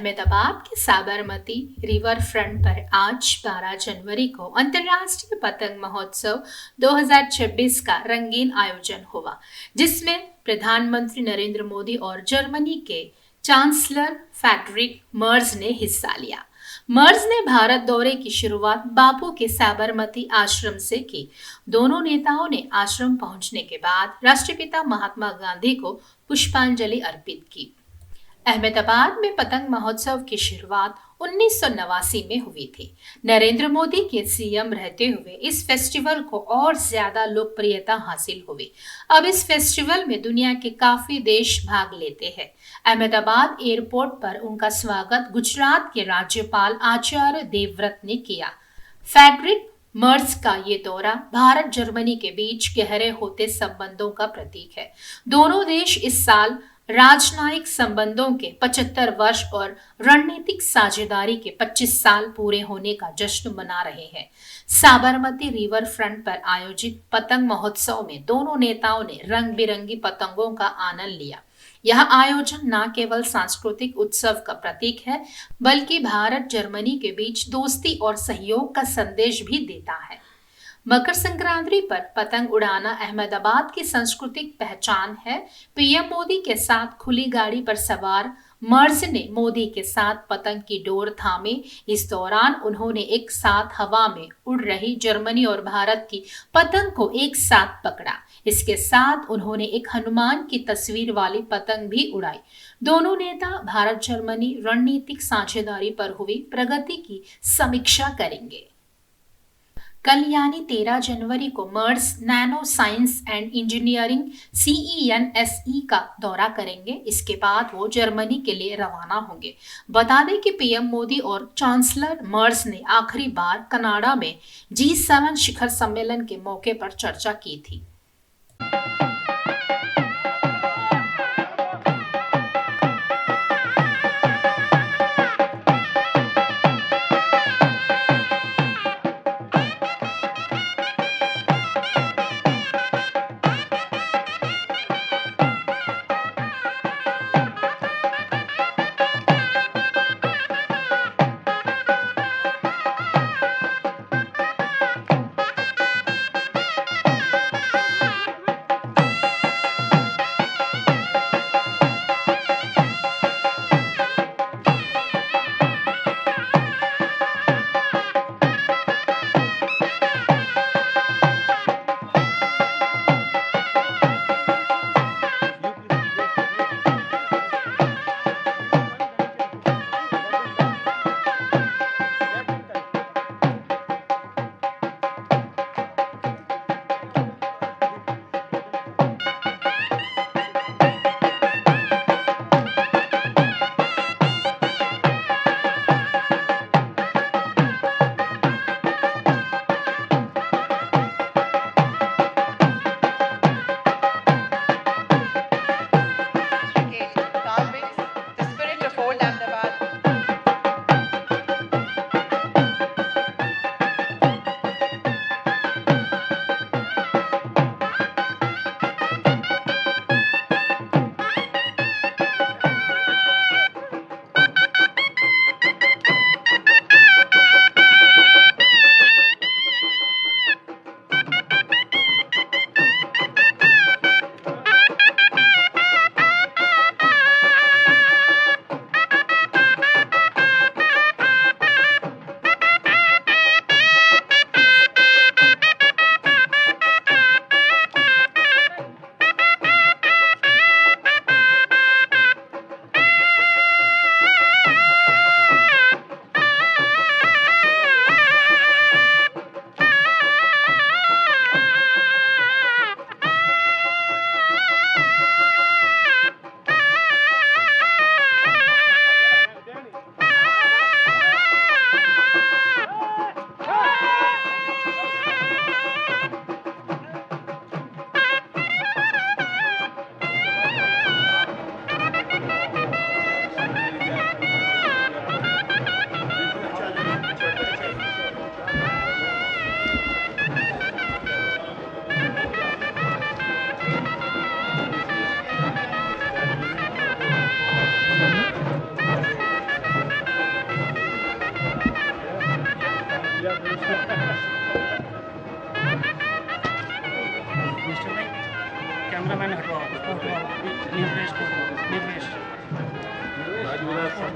अहमदाबाद के Sabarmati river front पर आज 12 जनवरी को अंतर्राष्ट्रीय पतंग महोत्सव 2026 का रंगीन आयोजन हुआ, जिसमें प्रधानमंत्री नरेंद्र मोदी और जर्मनी के चांसलर फ्रेडरिक मर्ज ने हिस्सा लिया। मर्ज ने भारत दौरे की शुरुआत बापू के साबरमती आश्रम से की। दोनों नेताओं ने आश्रम पहुंचने के बाद राष्ट्रपिता महात्मा गांधी को पुष्पांजलि अर्पित की। अहमदाबाद में पतंग महोत्सव की शुरुआत 1989 में हुई थी। नरेंद्र मोदी के सीएम रहते हुए इस फेस्टिवल को और ज्यादा लोकप्रियता हासिल हुई। अब इस फेस्टिवल में दुनिया के काफी देश भाग लेते हैं। अहमदाबाद एयरपोर्ट पर उनका स्वागत गुजरात के राज्यपाल आचार्य देवव्रत ने किया। फ्रेडरिक मर्ज का ये दौरा भारत जर्मनी के बीच गहरे होते संबंधों का प्रतीक है। दोनों देश इस साल राजनयिक संबंधों के 75 वर्ष और रणनीतिक साझेदारी के 25 साल पूरे होने का जश्न मना रहे हैं। साबरमती रिवर फ्रंट पर आयोजित पतंग महोत्सव में दोनों नेताओं ने रंग बिरंगी पतंगों का आनंद लिया। यह आयोजन न केवल सांस्कृतिक उत्सव का प्रतीक है, बल्कि भारत जर्मनी के बीच दोस्ती और सहयोग का संदेश भी देता है। मकर संक्रांति पर पतंग उड़ाना अहमदाबाद की सांस्कृतिक पहचान है। पीएम मोदी के साथ खुली गाड़ी पर सवार मर्ज ने मोदी के साथ पतंग की डोर थामे। इस दौरान उन्होंने एक साथ हवा में उड़ रही जर्मनी और भारत की पतंग को एक साथ पकड़ा। इसके साथ उन्होंने एक हनुमान की तस्वीर वाली पतंग भी उड़ाई। दोनों नेता भारत जर्मनी रणनीतिक साझेदारी पर हुई प्रगति की समीक्षा करेंगे। कल यानी 13 जनवरी को मर्ज nano science and engineering CENSE का दौरा करेंगे। इसके बाद वो जर्मनी के लिए रवाना होंगे। बता दें कि पीएम मोदी और चांसलर मर्ज ने आखिरी बार कनाडा में G7 शिखर सम्मेलन के मौके पर चर्चा की थी।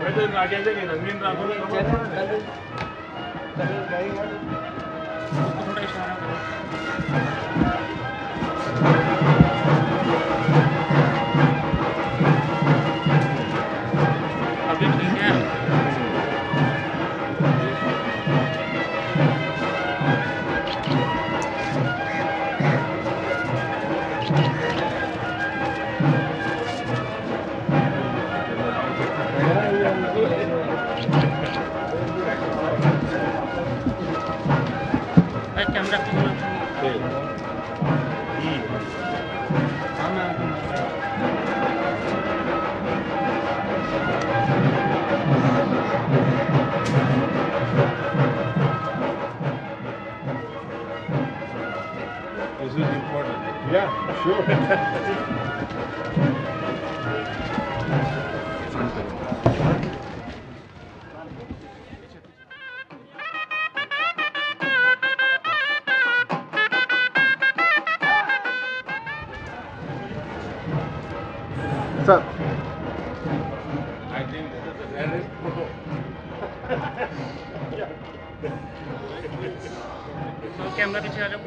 आगे से रंगीन रातों में थोड़ा इशारा करो। अभी ठीक है। Camera This is important. Yeah, sure. Sir. I think this is the rarest photo. Camera पीछे आ जाओ।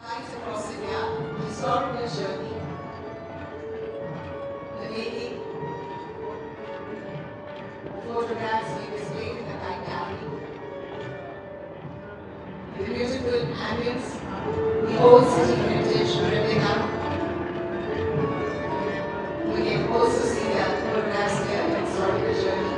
Lives across India, historical journey, the making, photographs we displayed in the time gallery, the beautiful ambience, the old city heritage replica. We can also see the photographs here in historical journey.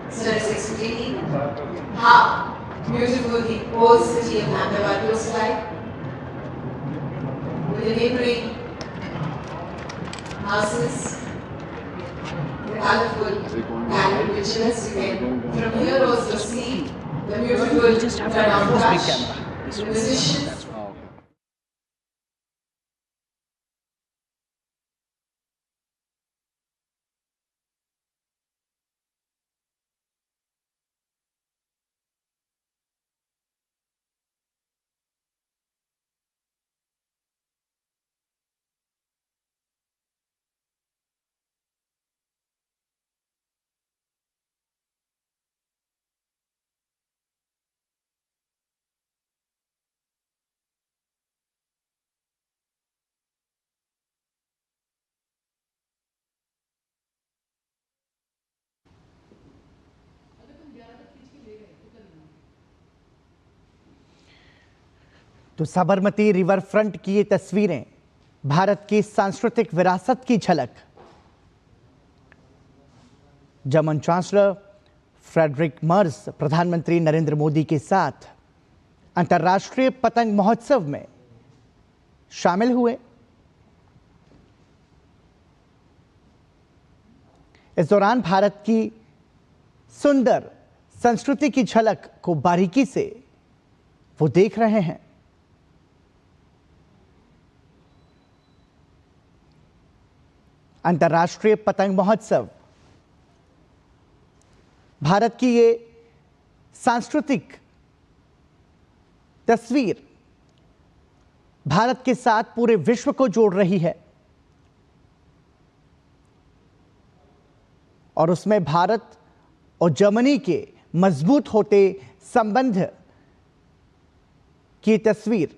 So it's explaining how beautiful the old city of Ahmedabad looks like, with the neighboring houses, the colorful gallery pictures. You can from here also see the beautiful turnout brush, the musicians. तो Sabarmati river front की ये तस्वीरें भारत की सांस्कृतिक विरासत की झलक। German chancellor Friedrich Merz प्रधानमंत्री नरेंद्र मोदी के साथ अंतर्राष्ट्रीय पतंग महोत्सव में शामिल हुए। इस दौरान भारत की सुंदर संस्कृति की झलक को बारीकी से वो देख रहे हैं। अंतर्राष्ट्रीय पतंग महोत्सव भारत की ये सांस्कृतिक तस्वीर भारत के साथ पूरे विश्व को जोड़ रही है और उसमें भारत और जर्मनी के मजबूत होते संबंध की तस्वीर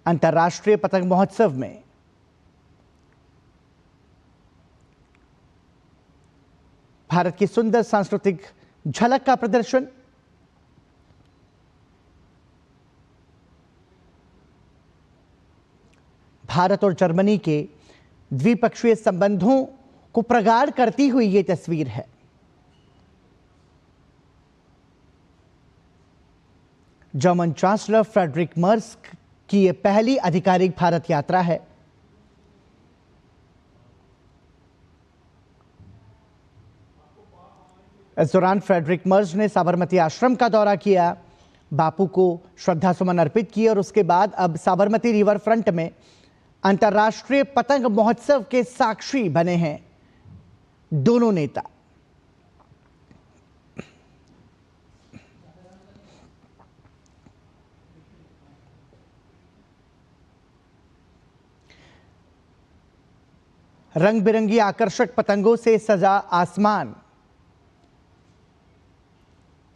अंतर्राष्ट्रीय पतंग महोत्सव में भारत की सुंदर सांस्कृतिक झलक का प्रदर्शन, भारत और जर्मनी के द्विपक्षीय संबंधों को प्रगाढ़ करती हुई ये तस्वीर है। जर्मन चांसलर फ्रेडरिक मर्ज की यह पहली आधिकारिक भारत यात्रा है। इस दौरान फ्रेडरिक मर्ज ने साबरमती आश्रम का दौरा किया, बापू को श्रद्धा सुमन अर्पित किए और उसके बाद अब साबरमती रिवर फ्रंट में अंतर्राष्ट्रीय पतंग महोत्सव के साक्षी बने हैं दोनों नेता। रंग बिरंगी आकर्षक पतंगों से सजा आसमान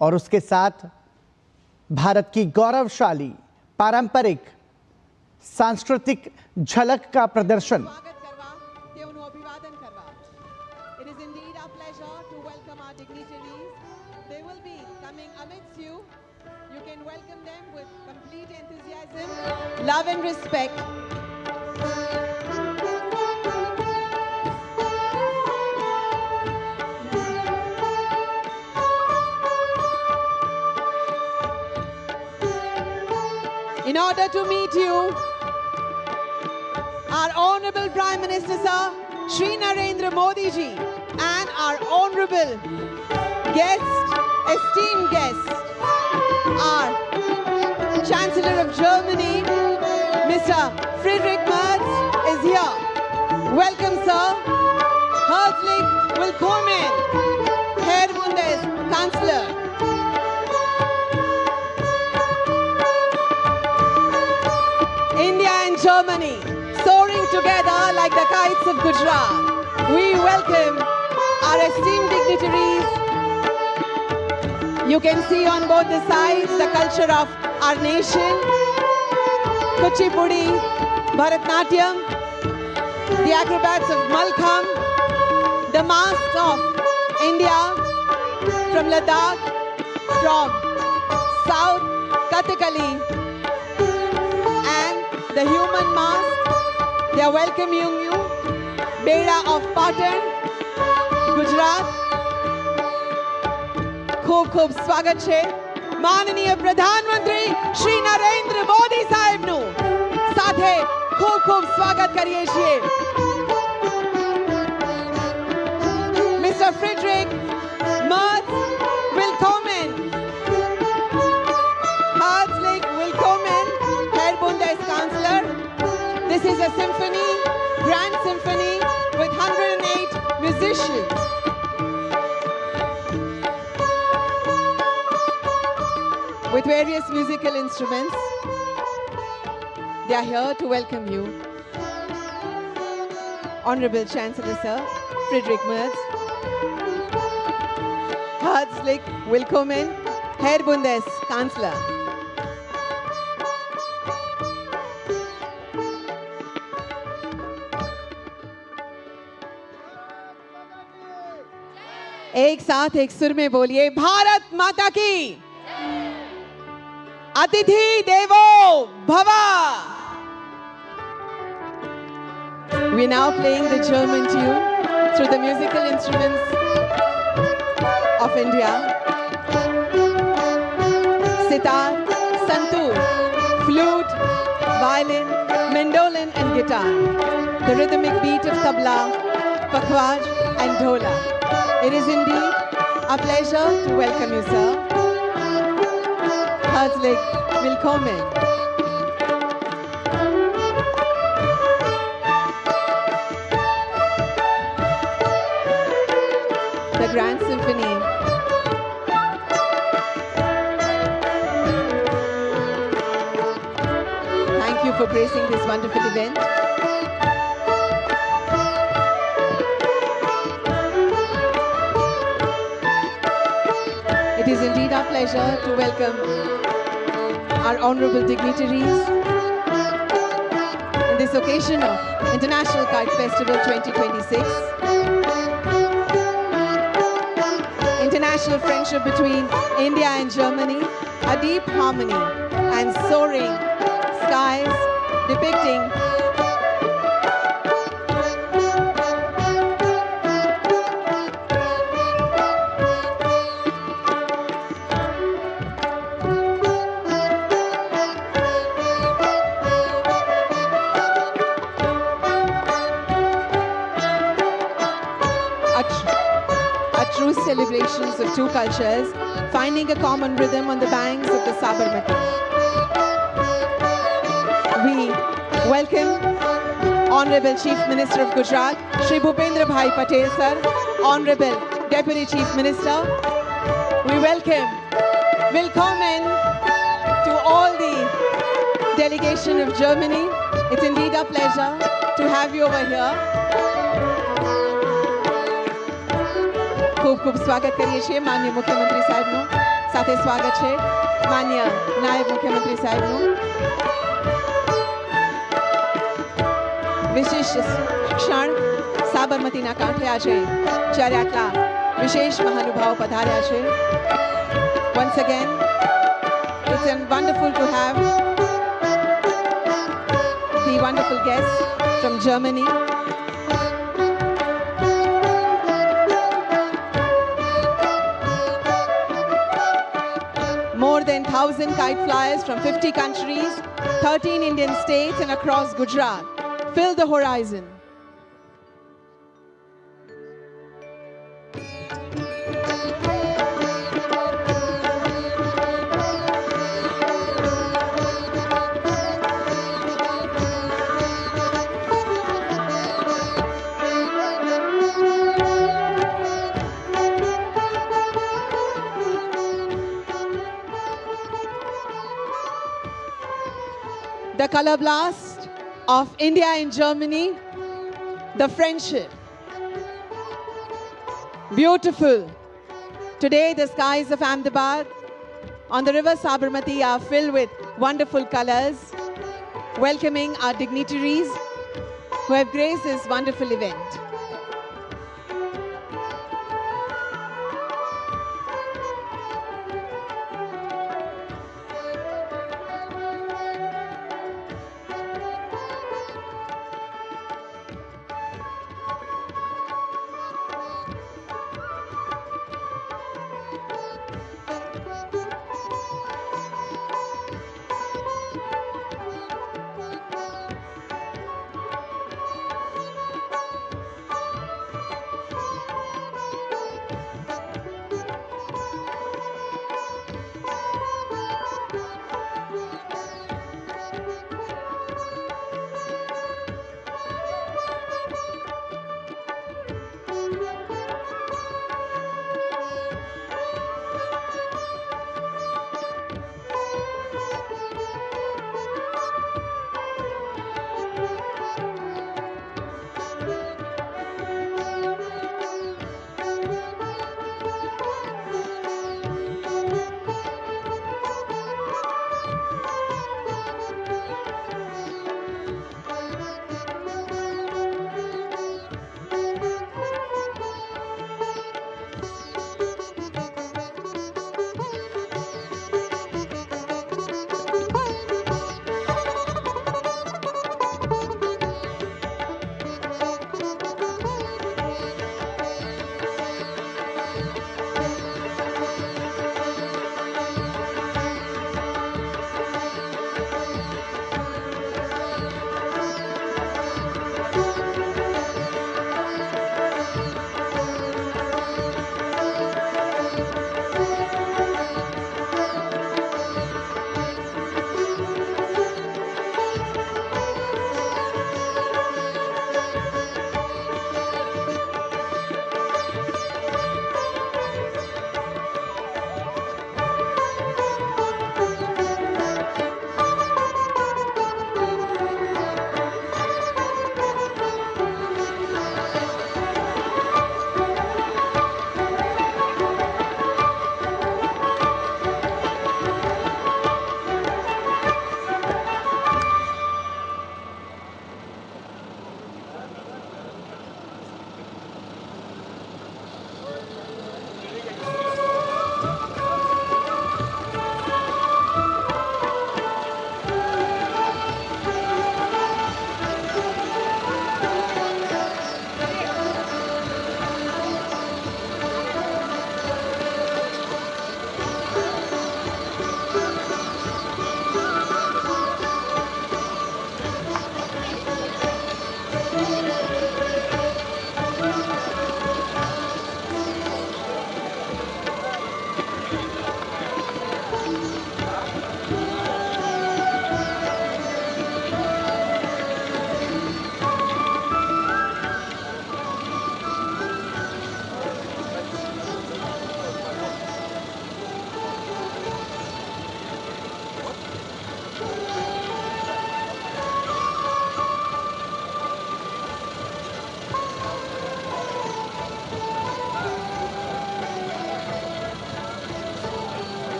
और उसके साथ भारत की गौरवशाली पारंपरिक सांस्कृतिक झलक का प्रदर्शन। It is indeed our pleasure to welcome our dignitaries. They will be coming amidst you. You can welcome them with complete enthusiasm, love and respect. In order to meet you, our Honorable Prime Minister Sir, Shri Narendra Modi ji, and our honorable guest, esteemed guest, our Chancellor of Germany, Mr. Friedrich Merz is here. Welcome, sir. Herzlich willkommen, Herr Bundeskanzler. India and Germany soaring together like the kites of Gujarat. We welcome our esteemed dignitaries. You can see on both the sides the culture of our nation. Kuchipudi, Bharatnatyam, the acrobats of Malkham, the masks of India, from Ladakh, from South, Kathakali, the human mask. They are welcoming you. Beda of Patan, Gujarat. खूब खूब स्वागत છે માનનીય પ્રધાનમંત્રી શ્રી નરેન્દ્ર મોદી સાહેબનું સાથે खूब खूब स्वागत કરીએ છીએ. Mr. Friedrich Merz, willkommen. Herzlich willkommen, Herr Bundeskanzler. This is a symphony, grand symphony with 108 musicians. With various musical instruments. They are here to welcome you. Honorable Chancellor Sir, Friedrich Merz. Herzlich willkommen, Herr Bundeskanzler. एक साथ एक सुर में बोलिए, भारत माता की, अतिथि देवो भव। We're now playing the German tune through the musical instruments of India. Sitar, santoor, flute, violin, mandolin and guitar. The rhythmic beat of tabla, pakhwaj and dhola. It is indeed a pleasure to welcome you, sir. Herzlich willkommen. The Grand Symphony. Thank you for gracing this wonderful event. It is indeed our pleasure to welcome our honorable dignitaries in this occasion of International Kite Festival 2026. International friendship between India and Germany, a deep harmony and soaring skies depicting true celebrations of two cultures, finding a common rhythm on the banks of the Sabarmati. We welcome Honorable Chief Minister of Gujarat, Shri Bhupendra Bhai Patel sir, Honorable Deputy Chief Minister. We willkommen to all the delegation of Germany. It's indeed a pleasure to have you over here. ખૂબ ખૂબ સ્વાગત કરીએ છીએ માનનીય મુખ્યમંત્રી સાહેબનું. સાથે સ્વાગત છે માનનીય નાયબ મુખ્યમંત્રી સાહેબનું. વિશેષ ક્ષણ સાબરમતીના કાંઠે આજે જ્યારે આટલા વિશેષ મહાનુભાવો પધાર્યા છે. Once again, it's wonderful to have the wonderful guests from Germany. More than 1,000 kite flyers from 50 countries, 13 Indian states and across Gujarat fill the horizon. The color blast of India and Germany, the friendship. Beautiful. Today the skies of Ahmedabad on the river Sabarmati are filled with wonderful colors, welcoming our dignitaries who have graced this wonderful event.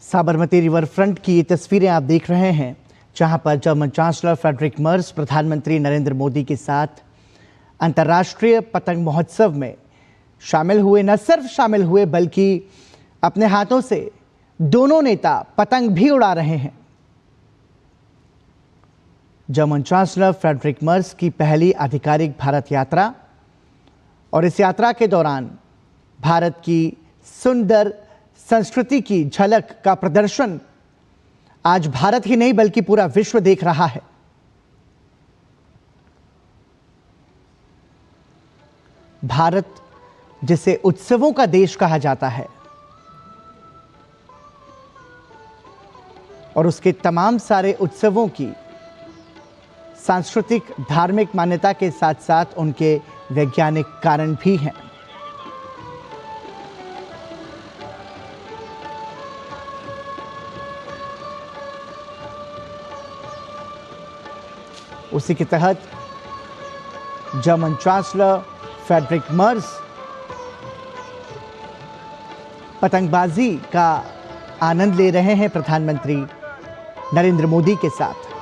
Sabarmati river front की ये तस्वीरें आप देख रहे हैं, जहां पर German chancellor Friedrich Merz प्रधानमंत्री नरेंद्र मोदी के साथ अंतर्राष्ट्रीय पतंग महोत्सव में शामिल हुए। न सिर्फ शामिल हुए बल्कि अपने हाथों से दोनों नेता पतंग भी उड़ा रहे हैं। जर्मन चांसलर फ्रेडरिक मर्ज की पहली आधिकारिक भारत यात्रा, और इस यात्रा के दौरान भारत की सुंदर संस्कृति की झलक का प्रदर्शन आज भारत ही नहीं बल्कि पूरा विश्व देख रहा है। भारत जिसे उत्सवों का देश कहा जाता है और उसके तमाम सारे उत्सवों की सांस्कृतिक धार्मिक मान्यता के साथ साथ उनके वैज्ञानिक कारण भी हैं। उसी के तहत जर्मन चांसलर फ्रेडरिक मर्ज पतंगबाजी का आनंद ले रहे हैं प्रधानमंत्री नरेंद्र मोदी के साथ।